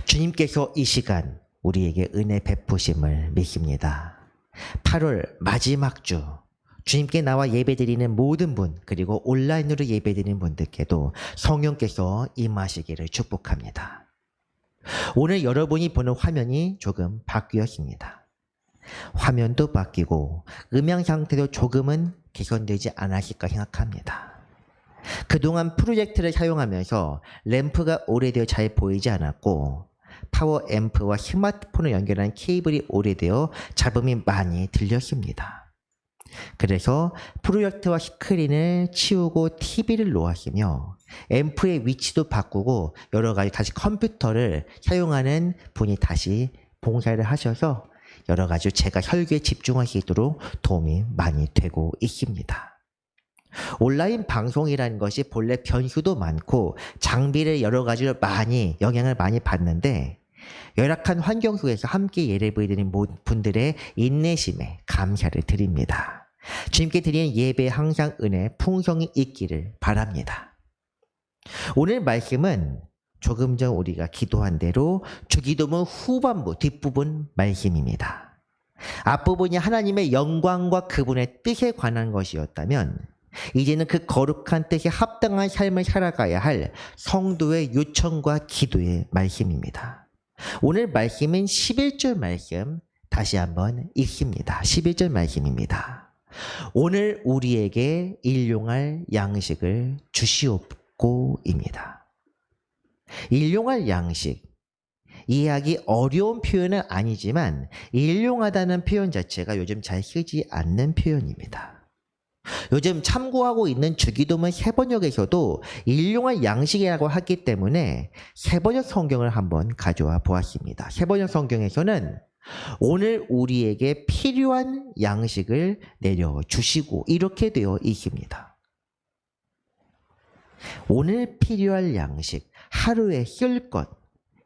주님께서 이 시간 우리에게 은혜 베푸심을 믿습니다. 8월 마지막 주 주님께 나와 예배드리는 모든 분, 그리고 온라인으로 예배드리는 분들께도 성령께서 임하시기를 축복합니다. 오늘 여러분이 보는 화면이 조금 바뀌었습니다. 화면도 바뀌고 음향 상태도 조금은 개선되지 않았을까 생각합니다. 그동안 프로젝트를 사용하면서 램프가 오래되어 잘 보이지 않았고 파워 앰프와 스마트폰을 연결한 케이블이 오래되어 잡음이 많이 들렸습니다. 그래서 프로젝터와 스크린을 치우고 TV를 놓았으며 앰프의 위치도 바꾸고 여러 가지 다시 컴퓨터를 사용하는 분이 다시 봉사를 하셔서 여러 가지 제가 설교에 집중할 수 있도록 도움이 많이 되고 있습니다. 온라인 방송이라는 것이 본래 변수도 많고 장비를 여러 가지로 영향을 많이 받는데 열악한 환경 속에서 함께 예배드리는 분들의 인내심에 감사를 드립니다. 주님께 드리는 예배에 항상 은혜 풍성이 있기를 바랍니다. 오늘 말씀은 조금 전 우리가 기도한 대로 주기도문 후반부 뒷부분 말씀입니다. 앞부분이 하나님의 영광과 그분의 뜻에 관한 것이었다면 이제는 그 거룩한 뜻에 합당한 삶을 살아가야 할 성도의 요청과 기도의 말씀입니다. 오늘 말씀은 11절 말씀 다시 한번 읽습니다. 11절 말씀입니다. 오늘 우리에게 일용할 양식을 주시옵고입니다. 일용할 양식, 이해하기 어려운 표현은 아니지만 일용하다는 표현 자체가 요즘 잘 쓰지 않는 표현입니다. 요즘 참고하고 있는 주기도문 세번역에서도 일용할 양식이라고 하기 때문에 세번역 성경을 한번 가져와 보았습니다. 세번역 성경에서는 오늘 우리에게 필요한 양식을 내려주시고 이렇게 되어 있습니다. 오늘 필요할 양식, 하루에 쓸 것,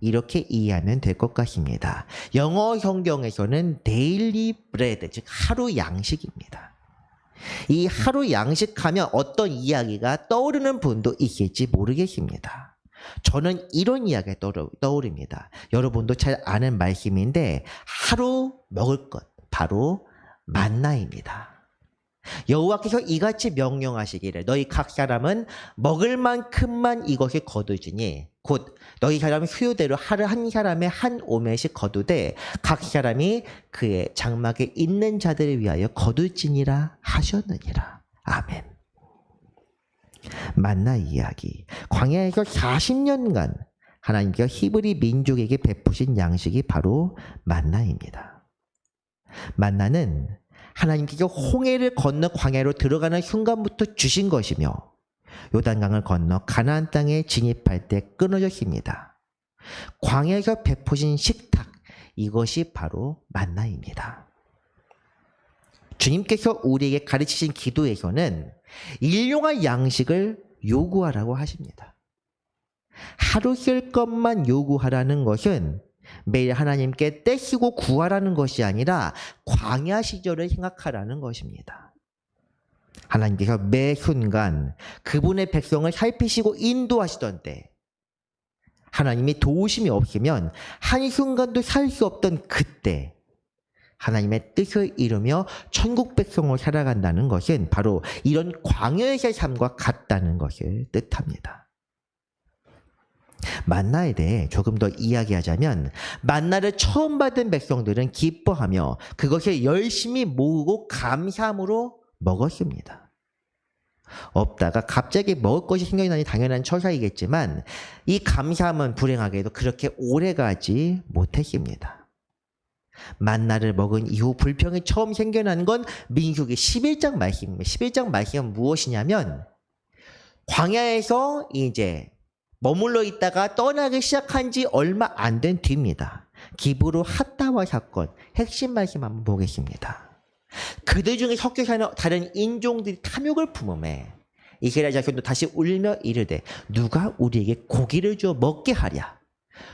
이렇게 이해하면 될 것 같습니다. 영어 성경에서는 daily bread, 즉 하루 양식입니다. 이 하루 양식하면 어떤 이야기가 떠오르는 분도 있을지 모르겠습니다. 저는 이런 이야기가 떠오릅니다. 여러분도 잘 아는 말씀인데 하루 먹을 것, 바로 만나입니다. 여호와께서 이같이 명령하시기를 너희 각 사람은 먹을 만큼만 이것을 거두지니 곧 너희 사람이 수요대로 하루 한 사람의 한 오멜씩 거두되 각 사람이 그의 장막에 있는 자들을 위하여 거둘지니라 하셨느니라. 아멘. 만나 이야기. 광야에서 40년간 하나님께서 히브리 민족에게 베푸신 양식이 바로 만나입니다. 만나는 하나님께서 홍해를 건너 광야로 들어가는 순간부터 주신 것이며 요단강을 건너 가나안 땅에 진입할 때 끊어졌습니다. 광야에서 베푸신 식탁, 이것이 바로 만나입니다. 주님께서 우리에게 가르치신 기도에서는 일용할 양식을 요구하라고 하십니다. 하루 쓸 것만 요구하라는 것은 매일 하나님께 떼시고 구하라는 것이 아니라 광야 시절을 생각하라는 것입니다. 하나님께서 매 순간 그분의 백성을 살피시고 인도하시던 때 하나님이 도우심이 없으면 한순간도 살 수 없던 그때 하나님의 뜻을 이루며 천국 백성으로 살아간다는 것은 바로 이런 광야에서의 삶과 같다는 것을 뜻합니다. 만나에 대해 조금 더 이야기하자면 만나를 처음 받은 백성들은 기뻐하며 그것을 열심히 모으고 감사함으로 먹었습니다. 없다가 갑자기 먹을 것이 생각이 나니 당연한 처사이겠지만 이 감사함은 불행하게도 그렇게 오래가지 못했습니다. 만나를 먹은 이후 불평이 처음 생겨난 건 민수기 11장 말씀입니다. 11장 말씀은 무엇이냐면 광야에서 이제 머물러 있다가 떠나기 시작한 지 얼마 안 된 뒤입니다. 기브로 핫다와 사건, 핵심 말씀 한번 보겠습니다. 그들 중에 섞여 사는 다른 인종들이 탐욕을 품음에 이스라엘 자손도 다시 울며 이르되 누가 우리에게 고기를 주어 먹게 하랴.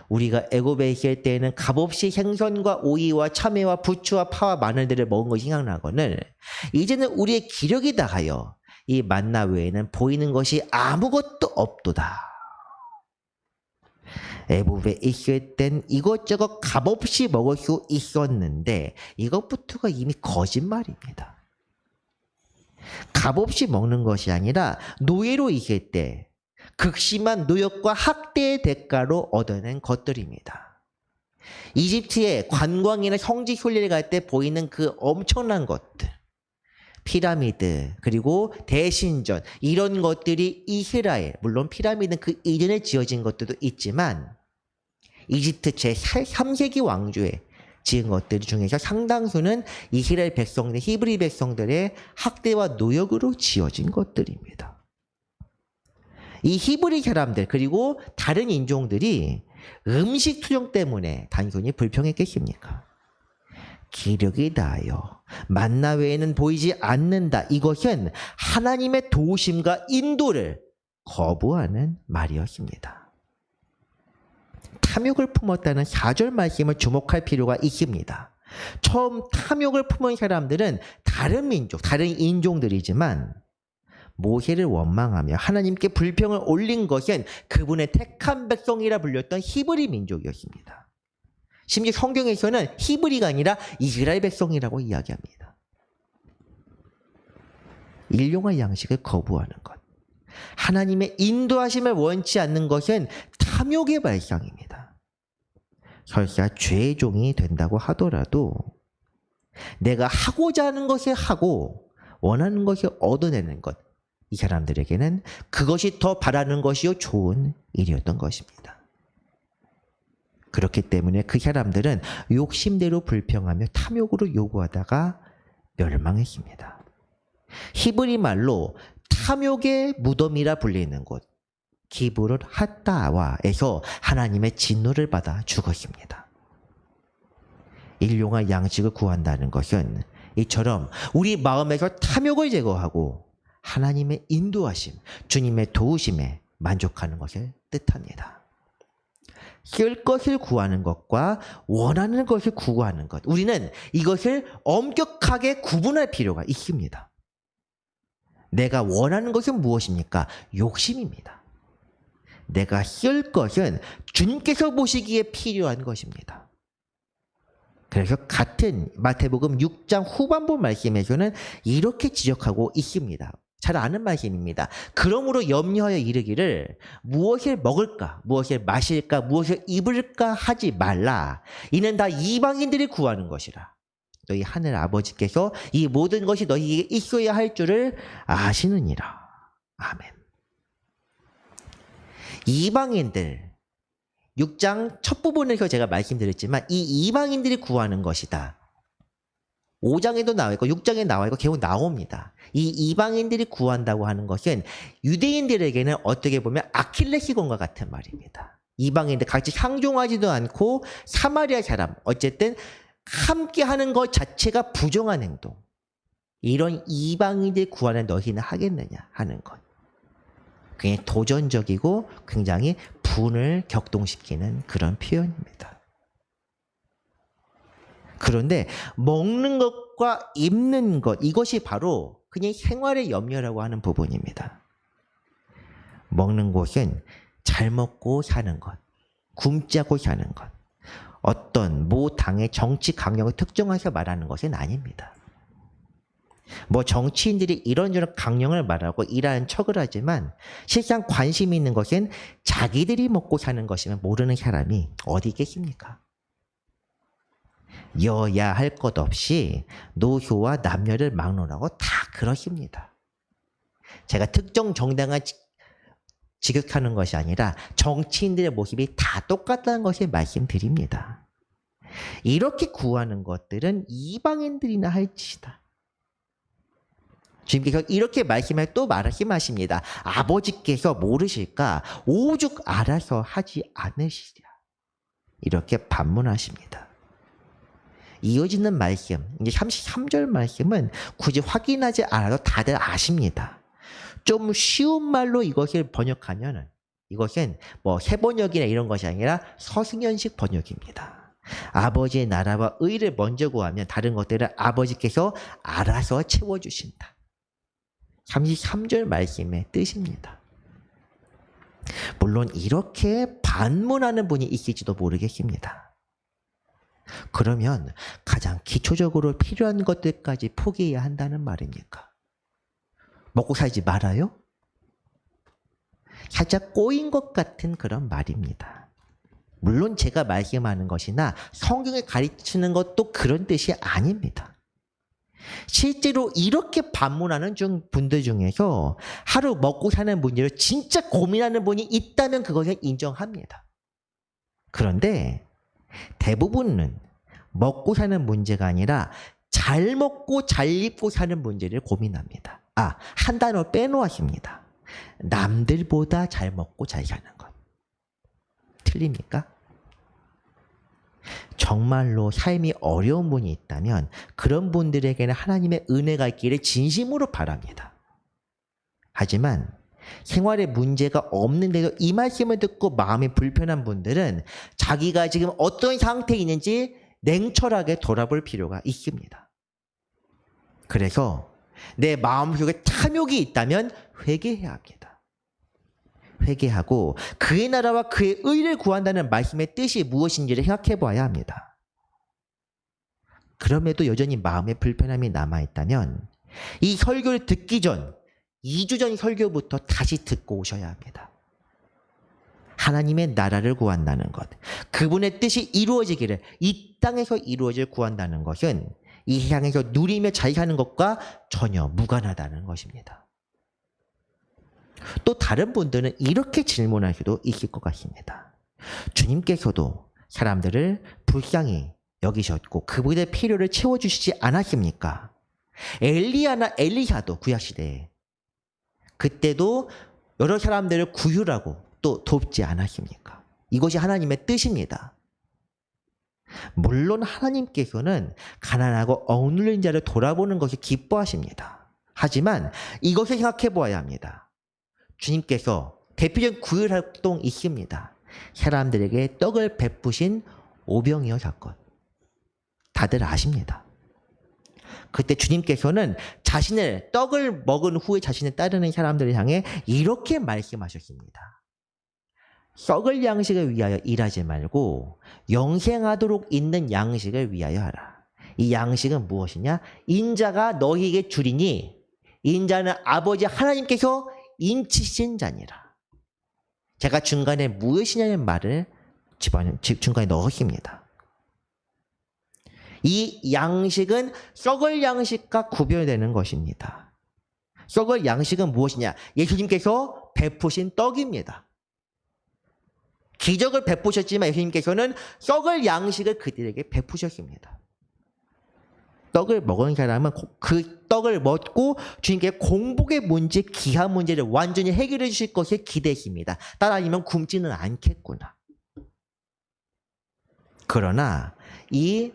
우리가 애굽에 있을 때에는 값없이 생선과 오이와 참외와 부추와 파와 마늘들을 먹은 것이 생각나거늘 이제는 우리의 기력이 다하여 이 만나 외에는 보이는 것이 아무것도 없도다. 애굽에 있을 땐 이것저것 값없이 먹을 수 있었는데 이것부터가 이미 거짓말입니다. 값없이 먹는 것이 아니라 노예로 있을 때 극심한 노역과 학대의 대가로 얻어낸 것들입니다. 이집트의 관광이나 성지 순례를 갈 때 보이는 그 엄청난 것들, 피라미드 그리고 대신전, 이런 것들이 이스라엘, 물론 피라미드는 그 이전에 지어진 것들도 있지만 이집트 제3세기 왕조에 지은 것들 중에서 상당수는 이스라엘 백성들, 히브리 백성들의 학대와 노역으로 지어진 것들입니다. 이 히브리 사람들 그리고 다른 인종들이 음식 투정 때문에 단순히 불평했겠습니까? 기력이 다하여 만나 외에는 보이지 않는다. 이것은 하나님의 도우심과 인도를 거부하는 말이었습니다. 탐욕을 품었다는 4절 말씀을 주목할 필요가 있습니다. 처음 탐욕을 품은 사람들은 다른 민족, 다른 인종들이지만 모세를 원망하며 하나님께 불평을 올린 것은 그분의 택한 백성이라 불렸던 히브리 민족이었습니다. 심지어 성경에서는 히브리가 아니라 이스라엘 백성이라고 이야기합니다. 일용할 양식을 거부하는 것, 하나님의 인도하심을 원치 않는 것은 탐욕의 발상입니다. 설사 죄의 종이 된다고 하더라도 내가 하고자 하는 것을 하고 원하는 것을 얻어내는 것, 이 사람들에게는 그것이 더 바라는 것이요 좋은 일이었던 것입니다. 그렇기 때문에 그 사람들은 욕심대로 불평하며 탐욕으로 요구하다가 멸망했습니다. 히브리 말로 탐욕의 무덤이라 불리는 곳, 기브롯 핫다와에서 하나님의 진노를 받아 죽었습니다. 일용할 양식을 구한다는 것은 이처럼 우리 마음에서 탐욕을 제거하고 하나님의 인도하심, 주님의 도우심에 만족하는 것을 뜻합니다. 쓸 것을 구하는 것과 원하는 것을 구하는 것, 우리는 이것을 엄격하게 구분할 필요가 있습니다. 내가 원하는 것은 무엇입니까? 욕심입니다. 내가 쓸 것은 주님께서 보시기에 필요한 것입니다. 그래서 같은 마태복음 6장 후반부 말씀에서는 이렇게 지적하고 있습니다. 잘 아는 말씀입니다. 그러므로 염려하여 이르기를 무엇을 먹을까, 무엇을 마실까, 무엇을 입을까 하지 말라. 이는 다 이방인들이 구하는 것이라. 너희 하늘 아버지께서 이 모든 것이 너희에게 있어야 할 줄을 아시느니라. 아멘. 이방인들, 6장 첫 부분에서 제가 말씀드렸지만 이 이방인들이 구하는 것이다. 5장에도 나와 있고 6장에 나와 있고 계속 나옵니다. 이 이방인들이 구한다고 하는 것은 유대인들에게는 어떻게 보면 아킬레스건과 같은 말입니다. 이방인들 같이 상종하지도 않고 사마리아 사람, 어쨌든 함께 하는 것 자체가 부정한 행동. 이런 이방인들이 구하는 너희는 하겠느냐 하는 것. 굉장히 도전적이고 굉장히 분을 격동시키는 그런 표현입니다. 그런데 먹는 것과 입는 것, 이것이 바로 그냥 생활의 염려라고 하는 부분입니다. 먹는 것은 잘 먹고 사는 것, 굶지 않고 사는 것, 어떤 모 당의 정치 강령을 특정해서 말하는 것은 아닙니다. 뭐 정치인들이 이런저런 강령을 말하고 일하는 척을 하지만 실상 관심 있는 것은 자기들이 먹고 사는 것이면 모르는 사람이 어디 있겠습니까? 여야 할 것 없이 노소와 남녀를 막론하고 다 그러십니다. 제가 특정 정당을 지극하는 것이 아니라 정치인들의 모습이 다 똑같다는 것을 말씀드립니다. 이렇게 구하는 것들은 이방인들이나 할 짓이다. 주님께서 이렇게 또 말씀하십니다. 아버지께서 모르실까? 오죽 알아서 하지 않으시리라. 이렇게 반문하십니다. 이어지는 말씀, 이제 33절 말씀은 굳이 확인하지 않아도 다들 아십니다. 좀 쉬운 말로 이것을 번역하면 이것은 뭐 세번역이나 이런 것이 아니라 서승연식 번역입니다. 아버지의 나라와 의를 먼저 구하면 다른 것들을 아버지께서 알아서 채워주신다. 33절 말씀의 뜻입니다. 물론 이렇게 반문하는 분이 있을지도 모르겠습니다. 그러면 가장 기초적으로 필요한 것들까지 포기해야 한다는 말입니까? 먹고 살지 말아요? 살짝 꼬인 것 같은 그런 말입니다. 물론 제가 말씀하는 것이나 성경에 가르치는 것도 그런 뜻이 아닙니다. 실제로 이렇게 반문하는 분들 중에서 하루 먹고 사는 문제를 진짜 고민하는 분이 있다면 그것을 인정합니다. 그런데 대부분은 먹고 사는 문제가 아니라 잘 먹고 잘 입고 사는 문제를 고민합니다. 한 단어 빼놓았습니다. 남들보다 잘 먹고 잘 사는 것. 틀립니까? 정말로 삶이 어려운 분이 있다면 그런 분들에게는 하나님의 은혜가 있기를 진심으로 바랍니다. 하지만 생활에 문제가 없는데도 이 말씀을 듣고 마음이 불편한 분들은 자기가 지금 어떤 상태에 있는지 냉철하게 돌아볼 필요가 있습니다. 그래서 내 마음속에 탐욕이 있다면 회개해야 합니다. 회개하고 그의 나라와 그의 의를 구한다는 말씀의 뜻이 무엇인지를 생각해 봐야 합니다. 그럼에도 여전히 마음에 불편함이 남아있다면 이 설교를 듣기 전 2주 전 설교부터 다시 듣고 오셔야 합니다. 하나님의 나라를 구한다는 것, 그분의 뜻이 이루어지기를 이 땅에서 이루어질 구한다는 것은 이 세상에서 누리며 잘 사는 것과 전혀 무관하다는 것입니다. 또 다른 분들은 이렇게 질문할 수도 있을 것 같습니다. 주님께서도 사람들을 불쌍히 여기셨고 그분의 필요를 채워주시지 않았습니까? 엘리야나 엘리야도 구약시대에 그때도 여러 사람들을 구휼하고 또 돕지 않았습니까? 이것이 하나님의 뜻입니다. 물론 하나님께서는 가난하고 억눌린 자를 돌아보는 것을 기뻐하십니다. 하지만 이것을 생각해 보아야 합니다. 주님께서 대표적인 구휼 활동이 있습니다. 사람들에게 떡을 베푸신 오병이어 사건. 다들 아십니다. 그때 주님께서는 자신을 떡을 먹은 후에 자신을 따르는 사람들을 향해 이렇게 말씀하셨습니다. 썩을 양식을 위하여 일하지 말고 영생하도록 있는 양식을 위하여 하라. 이 양식은 무엇이냐? 인자가 너희에게 주리니 인자는 아버지 하나님께서 인치신 자니라. 제가 중간에 무엇이냐는 말을 중간에 넣었습니다. 이 양식은 썩을 양식과 구별되는 것입니다. 썩을 양식은 무엇이냐? 예수님께서 베푸신 떡입니다. 기적을 베푸셨지만 예수님께서는 썩을 양식을 그들에게 베푸셨습니다. 떡을 먹은 사람은 그 떡을 먹고 주님께 공복의 문제, 기한 문제를 완전히 해결해 주실 것을 기대했습니다. 따라하면 굶지는 않겠구나. 그러나 이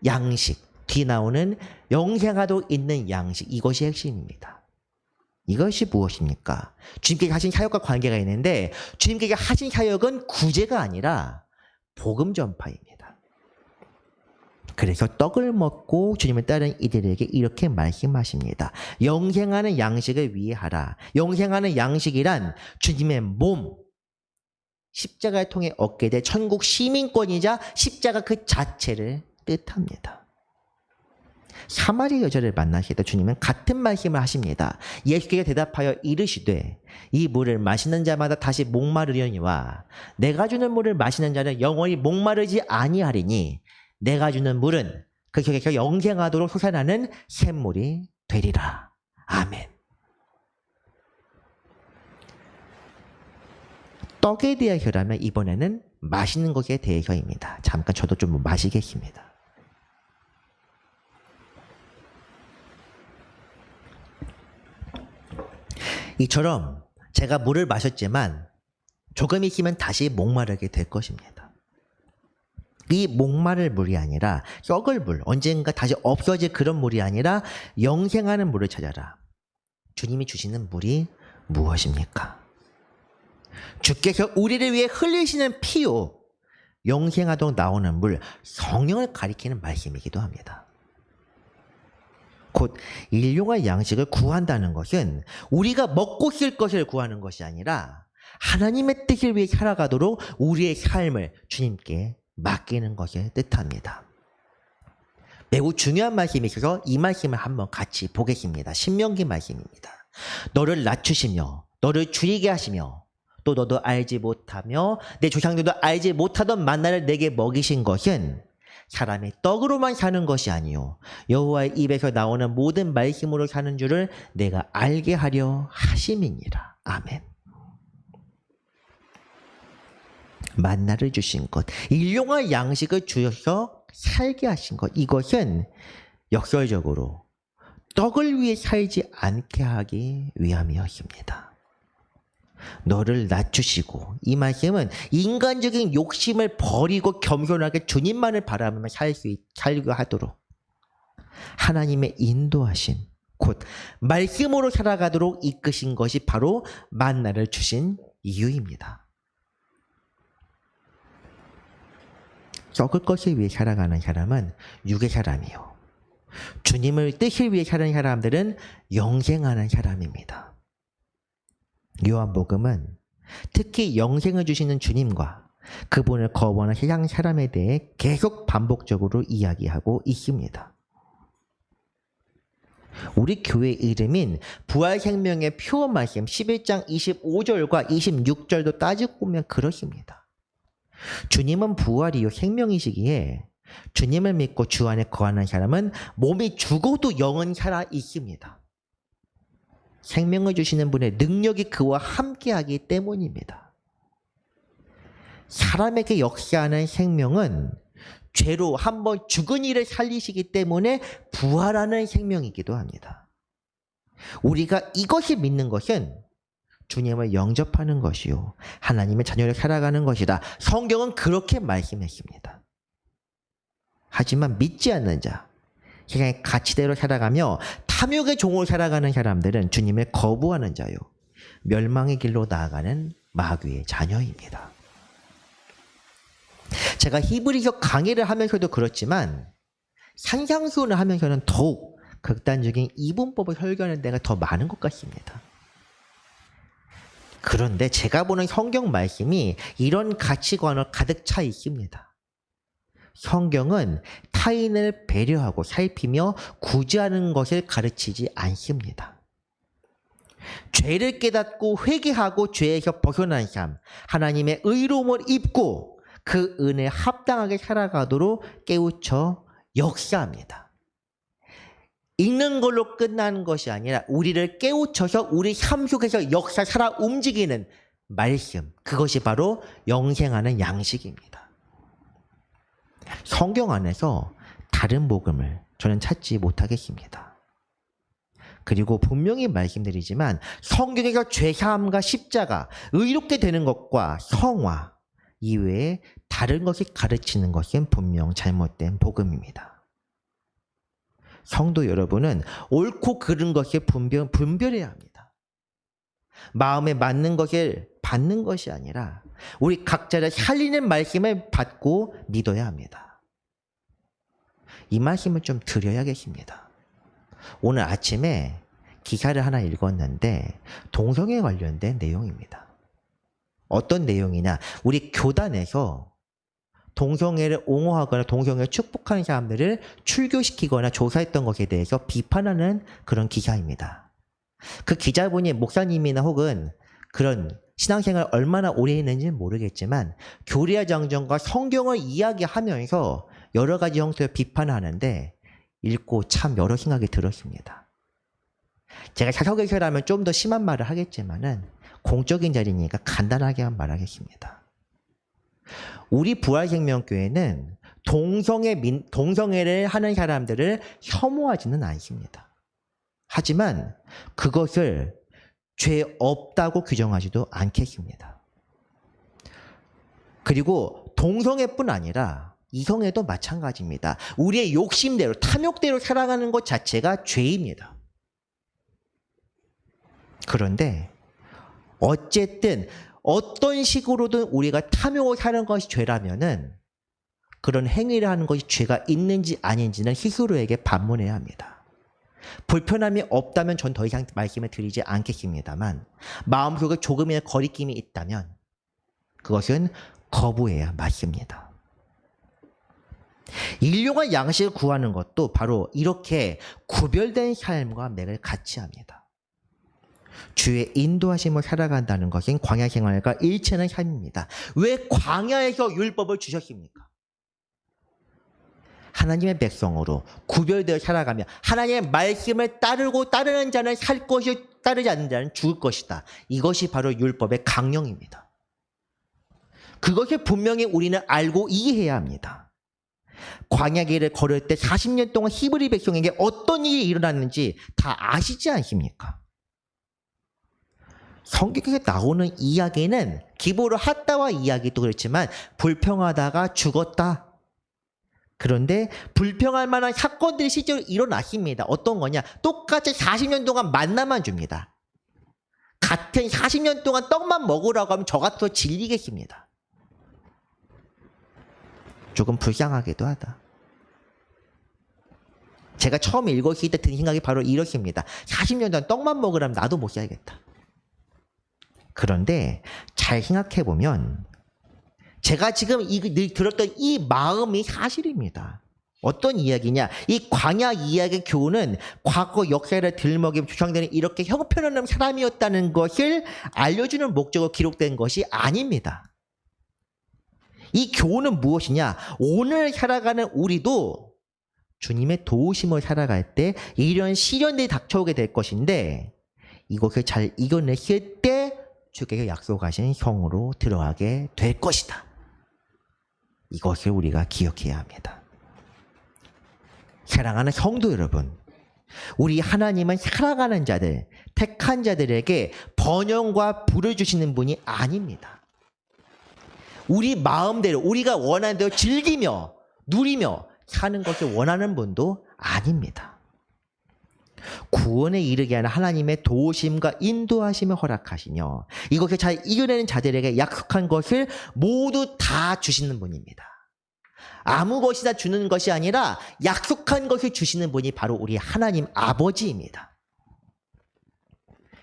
양식, 뒤 나오는 영생하도록 있는 양식, 이것이 핵심입니다. 이것이 무엇입니까? 주님께서 하신 사역과 관계가 있는데 주님께서 하신 사역은 구제가 아니라 복음 전파입니다. 그래서 떡을 먹고 주님을 따르는 이들에게 이렇게 말씀하십니다. 영생하는 양식을 위해 하라. 영생하는 양식이란 주님의 몸, 십자가를 통해 얻게 될 천국 시민권이자 십자가 그 자체를 뜻합니다. 사마리아 여자를 만나실 때 주님은 같은 말씀을 하십니다. 예수께서 대답하여 이르시되 이 물을 마시는 자마다 다시 목마르려니와 내가 주는 물을 마시는 자는 영원히 목마르지 아니하리니 내가 주는 물은 그 격에서 영생하도록 솟아나는 샘물이 되리라. 아멘. 떡에 대해서라면 이번에는 마시는 것에 대해서입니다. 잠깐 저도 좀 마시겠습니다. 이처럼 제가 물을 마셨지만 조금 있으면 다시 목마르게 될 것입니다. 이 목마를 물이 아니라 썩을 물, 언젠가 다시 없어질 그런 물이 아니라 영생하는 물을 찾아라. 주님이 주시는 물이 무엇입니까? 주께서 우리를 위해 흘리시는 피요, 영생하도록 나오는 물, 성령을 가리키는 말씀이기도 합니다. 곧 일용할 양식을 구한다는 것은 우리가 먹고 쓸 것을 구하는 것이 아니라 하나님의 뜻을 위해 살아가도록 우리의 삶을 주님께 맡기는 것을 뜻합니다. 매우 중요한 말씀이 있어서 이 말씀을 한번 같이 보겠습니다. 신명기 말씀입니다. 너를 낮추시며 너를 줄이게 하시며 또 너도 알지 못하며 내 조상들도 알지 못하던 만나를 내게 먹이신 것은 사람의 떡으로만 사는 것이 아니요 여호와의 입에서 나오는 모든 말씀으로 사는 줄을 내가 알게 하려 하심이니라. 아멘. 만나를 주신 것, 일용할 양식을 주셔서 살게 하신 것, 이것은 역설적으로 떡을 위해 살지 않게 하기 위함이었습니다. 너를 낮추시고, 이 말씀은 인간적인 욕심을 버리고 겸손하게 주님만을 바라보며 살고 하도록 하나님의 인도하심, 곧 말씀으로 살아가도록 이끄신 것이 바로 만나를 주신 이유입니다. 썩을 것을 위해 살아가는 사람은 육의 사람이요, 주님을 뜻을 위해 사는 사람들은 영생하는 사람입니다. 요한복음은 특히 영생을 주시는 주님과 그분을 거부하는 세상 사람에 대해 계속 반복적으로 이야기하고 있습니다. 우리 교회 이름인 부활생명의 표 말씀 11장 25절과 26절도 따지고 보면 그렇습니다. 주님은 부활이요 생명이시기에 주님을 믿고 주 안에 거하는 사람은 몸이 죽어도 영은 살아 있습니다. 생명을 주시는 분의 능력이 그와 함께하기 때문입니다. 사람에게 역사하는 생명은 죄로 한번 죽은 이를 살리시기 때문에 부활하는 생명이기도 합니다. 우리가 이것을 믿는 것은 주님을 영접하는 것이요 하나님의 자녀를 살아가는 것이다. 성경은 그렇게 말씀했습니다. 하지만 믿지 않는 자, 세상의 가치대로 살아가며 탐욕의 종으로 살아가는 사람들은 주님을 거부하는 자요 멸망의 길로 나아가는 마귀의 자녀입니다. 제가 히브리서 강의를 하면서도 그렇지만 산상수훈을 하면서는 더욱 극단적인 이분법을 설교하는 데가 더 많은 것 같습니다. 그런데 제가 보는 성경 말씀이 이런 가치관을 가득 차 있습니다. 성경은 타인을 배려하고 살피며 구제하는 것을 가르치지 않습니다. 죄를 깨닫고 회개하고 죄에서 벗어난 삶, 하나님의 의로움을 입고 그 은혜에 합당하게 살아가도록 깨우쳐 역사합니다. 읽는 걸로 끝나는 것이 아니라 우리를 깨우쳐서 우리 삶 속에서 역사 살아 움직이는 말씀, 그것이 바로 영생하는 양식입니다. 성경 안에서 다른 복음을 저는 찾지 못하겠습니다. 그리고 분명히 말씀드리지만 성경에서 죄사함과 십자가, 의롭게 되는 것과 성화 이외에 다른 것이 가르치는 것은 분명 잘못된 복음입니다. 성도 여러분은 옳고 그른 것을 분별해야 합니다. 마음에 맞는 것을 받는 것이 아니라 우리 각자를 살리는 말씀을 받고 믿어야 합니다. 이 말씀을 좀 드려야겠습니다. 오늘 아침에 기사를 하나 읽었는데 동성애 관련된 내용입니다. 어떤 내용이냐, 우리 교단에서 동성애를 옹호하거나 동성애를 축복하는 사람들을 출교시키거나 조사했던 것에 대해서 비판하는 그런 기사입니다. 그 기자분이 목사님이나 혹은 그런 신앙생활 얼마나 오래 했는지는 모르겠지만 교리와 정정과 성경을 이야기하면서 여러 가지 형태로 비판하는데 읽고 참 여러 생각이 들었습니다. 제가 사석에서라면 좀 더 심한 말을 하겠지만은 공적인 자리니까 간단하게만 말하겠습니다. 우리 부활생명교회는 동성애를 하는 사람들을 혐오하지는 않습니다. 하지만 그것을 죄 없다고 규정하지도 않겠습니다. 그리고 동성애뿐 아니라 이성애도 마찬가지입니다. 우리의 욕심대로, 탐욕대로 살아가는 것 자체가 죄입니다. 그런데 어쨌든 어떤 식으로든 우리가 탐욕을 사는 것이 죄라면은 그런 행위를 하는 것이 죄가 있는지 아닌지는 스스로에게 반문해야 합니다. 불편함이 없다면 전 더 이상 말씀을 드리지 않겠습니다만 마음속에 조금의 거리낌이 있다면 그것은 거부해야 맞습니다. 일용할 양식을 구하는 것도 바로 이렇게 구별된 삶과 맥을 같이 합니다. 주의 인도하심을 살아간다는 것은 광야 생활과 일치하는 삶입니다. 왜 광야에서 율법을 주셨습니까? 하나님의 백성으로 구별되어 살아가며 하나님의 말씀을 따르는 자는 살 것이요 따르지 않는 자는 죽을 것이다. 이것이 바로 율법의 강령입니다. 그것을 분명히 우리는 알고 이해해야 합니다. 광야길을 걸을 때 40년 동안 히브리 백성에게 어떤 일이 일어났는지 다 아시지 않습니까? 성경에 나오는 이야기는 기브로 핫다와 이야기도 그렇지만 불평하다가 죽었다. 그런데 불평할 만한 사건들이 실제로 일어났습니다. 어떤 거냐? 똑같이 40년 동안 만나만 줍니다. 같은 40년 동안 떡만 먹으라고 하면 저 같아서 질리겠습니다. 조금 불쌍하기도 하다. 제가 처음 읽었을 때 든 생각이 바로 이렇습니다. 40년 동안 떡만 먹으라면 나도 못 살겠다. 그런데 잘 생각해보면 제가 지금 들었던 이 마음이 사실입니다. 어떤 이야기냐? 이 광야 이야기의 교훈은 과거 역사를 들먹이며 주장되는 이렇게 형편없는 사람이었다는 것을 알려주는 목적으로 기록된 것이 아닙니다. 이 교훈은 무엇이냐? 오늘 살아가는 우리도 주님의 도우심을 살아갈 때 이런 시련들이 닥쳐오게 될 것인데 이것을 잘 이겨냈을 때 주께서 약속하신 형으로 들어가게 될 것이다. 이것을 우리가 기억해야 합니다. 사랑하는 성도 여러분, 우리 하나님은 사랑하는 자들, 택한 자들에게 번영과 부를 주시는 분이 아닙니다. 우리 마음대로 우리가 원하는 대로 즐기며 누리며 사는 것을 원하는 분도 아닙니다. 구원에 이르게 하는 하나님의 도우심과 인도하심을 허락하시며 이것을 잘 이겨내는 자들에게 약속한 것을 모두 다 주시는 분입니다. 아무 것이나 주는 것이 아니라 약속한 것을 주시는 분이 바로 우리 하나님 아버지입니다.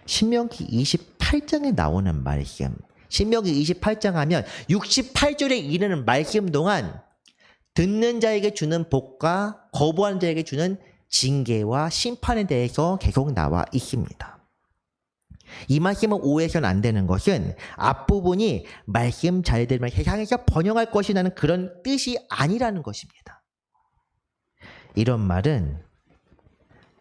신명기 28장에 나오는 말씀, 신명기 28장 하면 68절에 이르는 말씀 동안 듣는 자에게 주는 복과 거부하는 자에게 주는 징계와 심판에 대해서 계속 나와 있습니다. 이 말씀은 오해해서는 안 되는 것은 앞부분이 말씀 잘 들으면 세상에서 번영할 것이라는 그런 뜻이 아니라는 것입니다. 이런 말은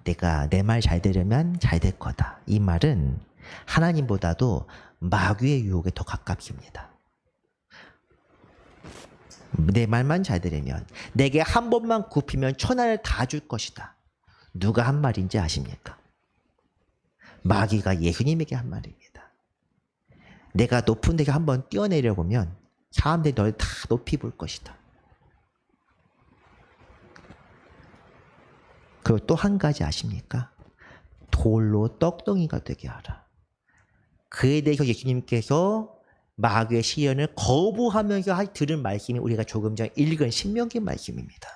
내가 내 말 잘 들으면 잘 될 거다. 이 말은 하나님보다도 마귀의 유혹에 더 가깝습니다. 내 말만 잘 들으면 내게 한 번만 굽히면 천하를 다 줄 것이다. 누가 한 말인지 아십니까? 마귀가 예수님에게 한 말입니다. 내가 높은 데가 한번 뛰어내려 보면 사람들이 널 다 높이 볼 것이다. 그리고 또 한 가지 아십니까? 돌로 떡덩이가 되게 하라. 그에 대해서 예수님께서 마귀의 시련을 거부하면서 들은 말씀이 우리가 조금 전 읽은 신명기 말씀입니다.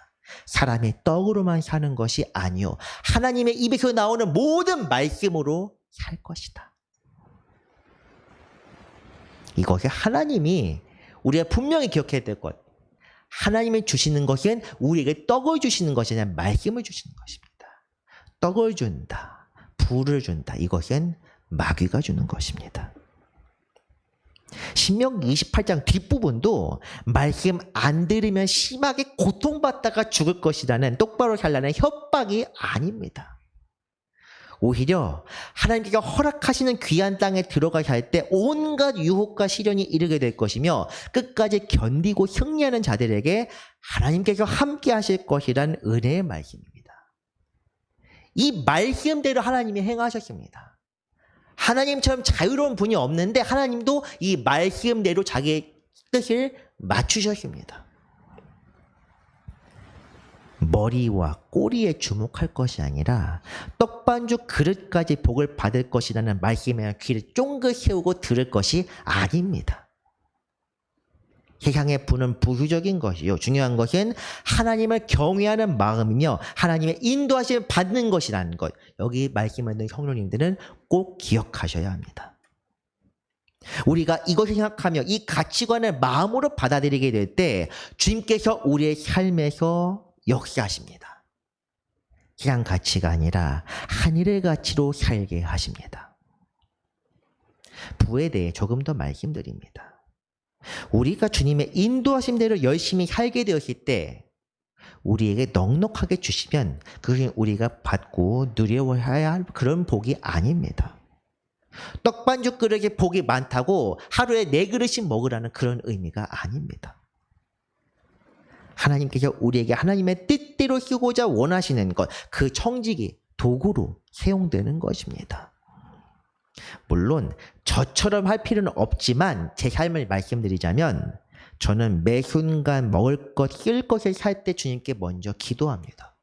사람이 떡으로만 사는 것이 아니요 하나님의 입에서 나오는 모든 말씀으로 살 것이다. 이것이 하나님이 우리가 분명히 기억해야 될 것. 하나님이 주시는 것은 우리에게 떡을 주시는 것이 아니라 말씀을 주시는 것입니다. 떡을 준다, 불을 준다. 이것은 마귀가 주는 것입니다. 신명기 28장 뒷부분도 말씀 안 들으면 심하게 고통받다가 죽을 것이라는 똑바로 살라는 협박이 아닙니다. 오히려 하나님께서 허락하시는 귀한 땅에 들어가야 할 때 온갖 유혹과 시련이 이르게 될 것이며 끝까지 견디고 승리하는 자들에게 하나님께서 함께 하실 것이란 은혜의 말씀입니다. 이 말씀대로 하나님이 행하셨습니다. 하나님처럼 자유로운 분이 없는데 하나님도 이 말씀대로 자기의 뜻을 맞추셨습니다. 머리와 꼬리에 주목할 것이 아니라 떡반죽 그릇까지 복을 받을 것이라는 말씀에 귀를 쫑긋 세우고 들을 것이 아닙니다. 세상의 부는 부수적인 것이요. 중요한 것은 하나님을 경외하는 마음이며 하나님의 인도하심을 받는 것이라는 것. 여기 말씀을 듣는 성도님들은 꼭 기억하셔야 합니다. 우리가 이것을 생각하며 이 가치관을 마음으로 받아들이게 될 때 주님께서 우리의 삶에서 역사하십니다. 세상 가치가 아니라 하늘의 가치로 살게 하십니다. 부에 대해 조금 더 말씀드립니다. 우리가 주님의 인도하심대로 열심히 살게 되었을 때 우리에게 넉넉하게 주시면 그것은 우리가 받고 누려야 할 그런 복이 아닙니다. 떡반죽 그릇에 복이 많다고 하루에 4그릇씩 먹으라는 그런 의미가 아닙니다. 하나님께서 우리에게 하나님의 뜻대로 쓰고자 원하시는 것, 그 청지기, 도구로 사용되는 것입니다. 물론 저처럼 할 필요는 없지만 제 삶을 말씀드리자면 저는 매 순간 먹을 것, 쓸 것을 살 때 주님께 먼저 기도합니다.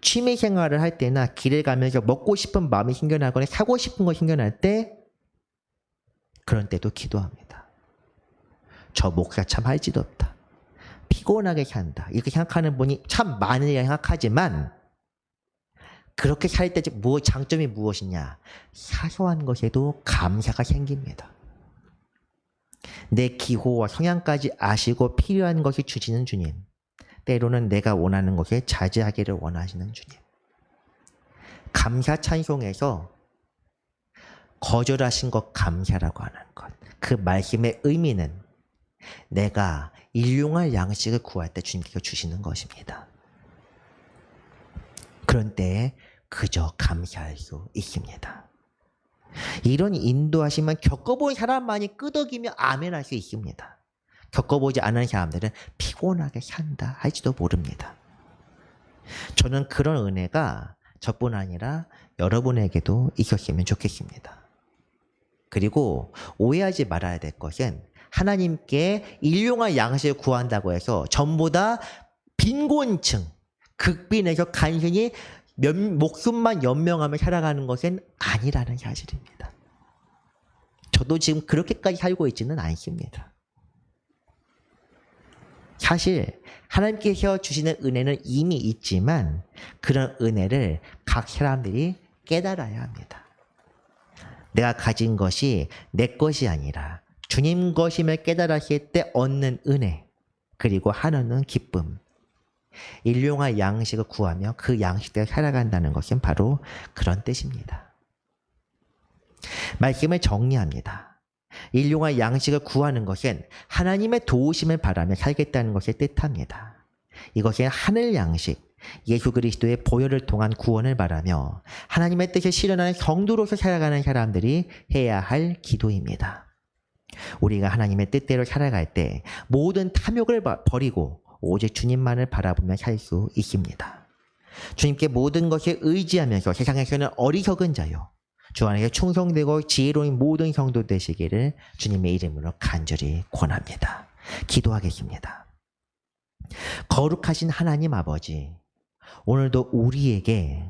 취미 생활을 할 때나 길을 가면서 먹고 싶은 마음이 생겨나거나 사고 싶은 거 생겨날 때 그런 때도 기도합니다. 저 목사 참 할 짓 없다. 피곤하게 산다. 이렇게 생각하는 분이 참 많으리라 생각하지만 그렇게 살 때 장점이 무엇이냐? 사소한 것에도 감사가 생깁니다. 내 기호와 성향까지 아시고 필요한 것을 주시는 주님. 때로는 내가 원하는 것에 자제하기를 원하시는 주님. 감사 찬송에서 거절하신 것 감사라고 하는 것. 그 말씀의 의미는 내가 일용할 양식을 구할 때 주님께서 주시는 것입니다. 그런 때에 그저 감사할 수 있습니다. 이런 인도하심은 겪어본 사람만이 끄덕이며 아멘할 수 있습니다. 겪어보지 않은 사람들은 피곤하게 산다 할지도 모릅니다. 저는 그런 은혜가 저뿐 아니라 여러분에게도 있었으면 좋겠습니다. 그리고 오해하지 말아야 될 것은 하나님께 일용할 양식을 구한다고 해서 전부 다 빈곤층, 극빈에서 간신히 목숨만 연명하며 살아가는 것은 아니라는 사실입니다. 저도 지금 그렇게까지 살고 있지는 않습니다. 사실 하나님께서 주시는 은혜는 이미 있지만 그런 은혜를 각 사람들이 깨달아야 합니다. 내가 가진 것이 내 것이 아니라 주님 것임을 깨달았을 때 얻는 은혜, 그리고 하나는 기쁨. 일용할 양식을 구하며 그 양식대로 살아간다는 것은 바로 그런 뜻입니다. 말씀을 정리합니다. 일용할 양식을 구하는 것은 하나님의 도우심을 바라며 살겠다는 것을 뜻합니다. 이것은 하늘 양식, 예수 그리스도의 보혈을 통한 구원을 바라며 하나님의 뜻을 실현하는 성도로서 살아가는 사람들이 해야 할 기도입니다. 우리가 하나님의 뜻대로 살아갈 때 모든 탐욕을 버리고 오직 주님만을 바라보며 살 수 있습니다. 주님께 모든 것을 의지하면서 세상에서는 어리석은 자요, 주 안에서 충성되고 지혜로운 모든 성도 되시기를 주님의 이름으로 간절히 권합니다. 기도하겠습니다. 거룩하신 하나님 아버지, 오늘도 우리에게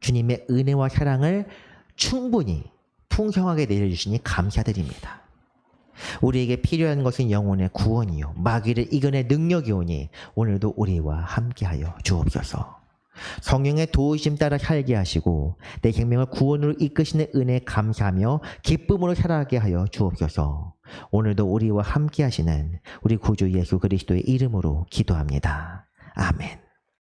주님의 은혜와 사랑을 충분히 풍성하게 내려주시니 감사드립니다. 우리에게 필요한 것은 영혼의 구원이요 마귀를 이겨낼 능력이오니 오늘도 우리와 함께하여 주옵소서. 성령의 도우심 따라 살게 하시고 내 생명을 구원으로 이끄시는 은혜에 감사하며 기쁨으로 살아가게 하여 주옵소서. 오늘도 우리와 함께 하시는 우리 구주 예수 그리스도의 이름으로 기도합니다. 아멘.